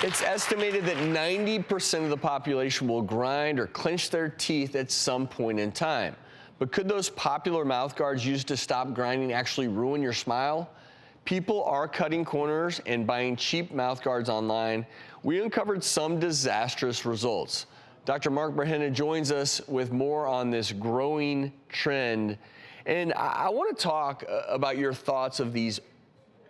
It's estimated that 90% of the population will grind or clench their teeth at some point in time. But could those popular mouth guards used to stop grinding actually ruin your smile? People are cutting corners and buying cheap mouth guards online. We uncovered some disastrous results. Dr. Mark Brahenna joins us with more on this growing trend. And I want to talk about your thoughts of these,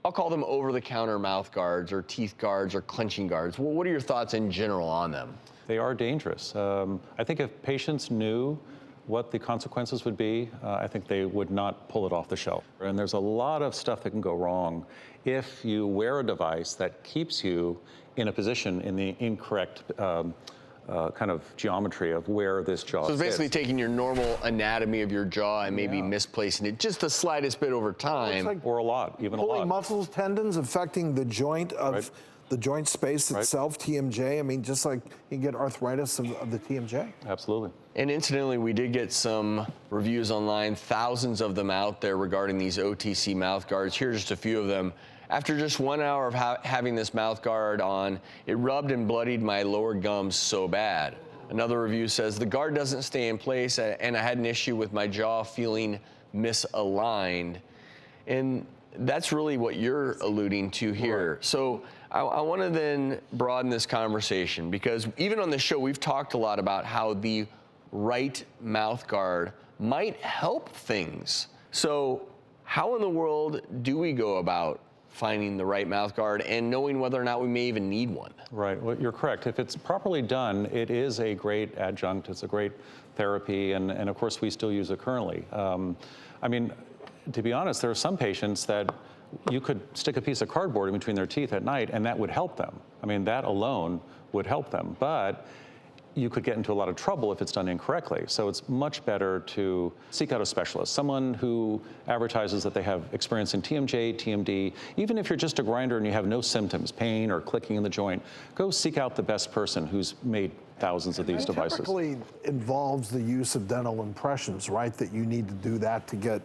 I'll call them over-the-counter mouth guards or teeth guards or clenching guards. Well, what are your thoughts in general on them? They are dangerous. I think if patients knew what the consequences would be, I think they would not pull it off the shelf. And there's a lot of stuff that can go wrong if you wear a device that keeps you in a position in the incorrect kind of geometry of where this jaw sits. So it's basically taking your normal anatomy of your jaw and maybe misplacing it just the slightest bit over time. Like or a lot, even a lot. Pulling muscles, tendons, affecting the joint of the joint space itself, TMJ. I mean, just like you get arthritis of the TMJ. Absolutely. And incidentally, we did get some reviews online, thousands of them out there regarding these OTC mouth guards. Here are just a few of them. After just 1 hour of having this mouth guard on, it rubbed and bloodied my lower gums so bad. Another review says, the guard doesn't stay in place and I had an issue with my jaw feeling misaligned. And that's really what you're alluding to here. Right. So I want to then broaden this conversation because even on this show, we've talked a lot about how the right mouth guard might help things. So how in the world do we go about finding the right mouth guard and knowing whether or not we may even need one? Right, well, you're correct. If it's properly done, it is a great adjunct, it's a great therapy, and of course we still use it currently. I mean, to be honest, there are some patients that you could stick a piece of cardboard in between their teeth at night and that would help them. I mean, that alone would help them, but you could get into a lot of trouble if it's done incorrectly. So it's much better to seek out a specialist, someone who advertises that they have experience in TMJ, TMD. Even if you're just a grinder and you have no symptoms, pain or clicking in the joint, go seek out the best person who's made thousands of these devices. Typically involves the use of dental impressions, right? That you need to do that to get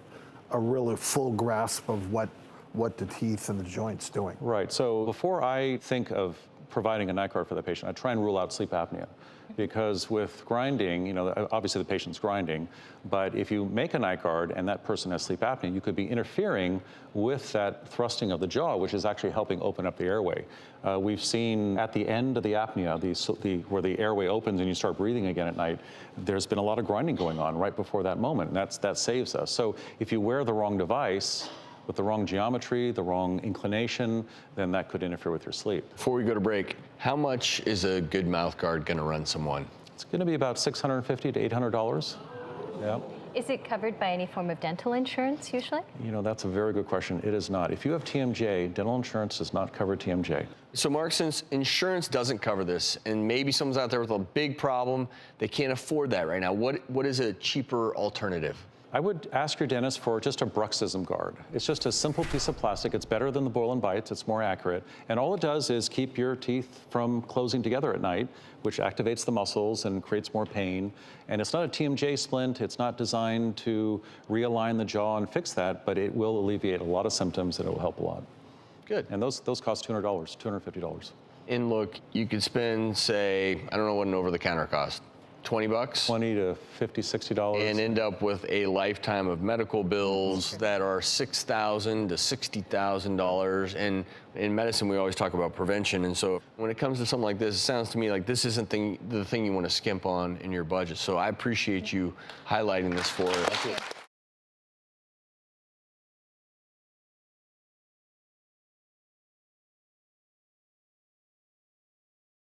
a really full grasp of what the teeth and the joint's doing. Right, so before I think of providing a night guard for the patient, I try and rule out sleep apnea. Because with grinding, you know, obviously the patient's grinding, but if you make a night guard and that person has sleep apnea, you could be interfering with that thrusting of the jaw, which is actually helping open up the airway. We've seen at the end of the apnea, where the airway opens and you start breathing again at night, there's been a lot of grinding going on right before that moment, and that saves us. So if you wear the wrong device, with the wrong geometry, the wrong inclination, then that could interfere with your sleep. Before we go to break, how much is a good mouth guard gonna run someone? It's gonna be about $650 to $800. Yeah. Is it covered by any form of dental insurance usually? You know, that's a very good question. It is not. If you have TMJ, dental insurance does not cover TMJ. So Mark, since insurance doesn't cover this, and maybe someone's out there with a big problem, they can't afford that right now, what is a cheaper alternative? I would ask your dentist for just a Bruxism Guard. It's just a simple piece of plastic. It's better than the Boil and Bites. It's more accurate. And all it does is keep your teeth from closing together at night, which activates the muscles and creates more pain. And it's not a TMJ splint. It's not designed to realign the jaw and fix that, but it will alleviate a lot of symptoms and it will help a lot. Good. And those cost $200, $250. And look, you could spend, say, I don't know what an over-the-counter costs. $20? $20 to $50, $60. And end up with a lifetime of medical bills that are $6,000 to $60,000. And in medicine, we always talk about prevention. And so when it comes to something like this, it sounds to me like this isn't the thing you want to skimp on in your budget. So I appreciate you highlighting this for us.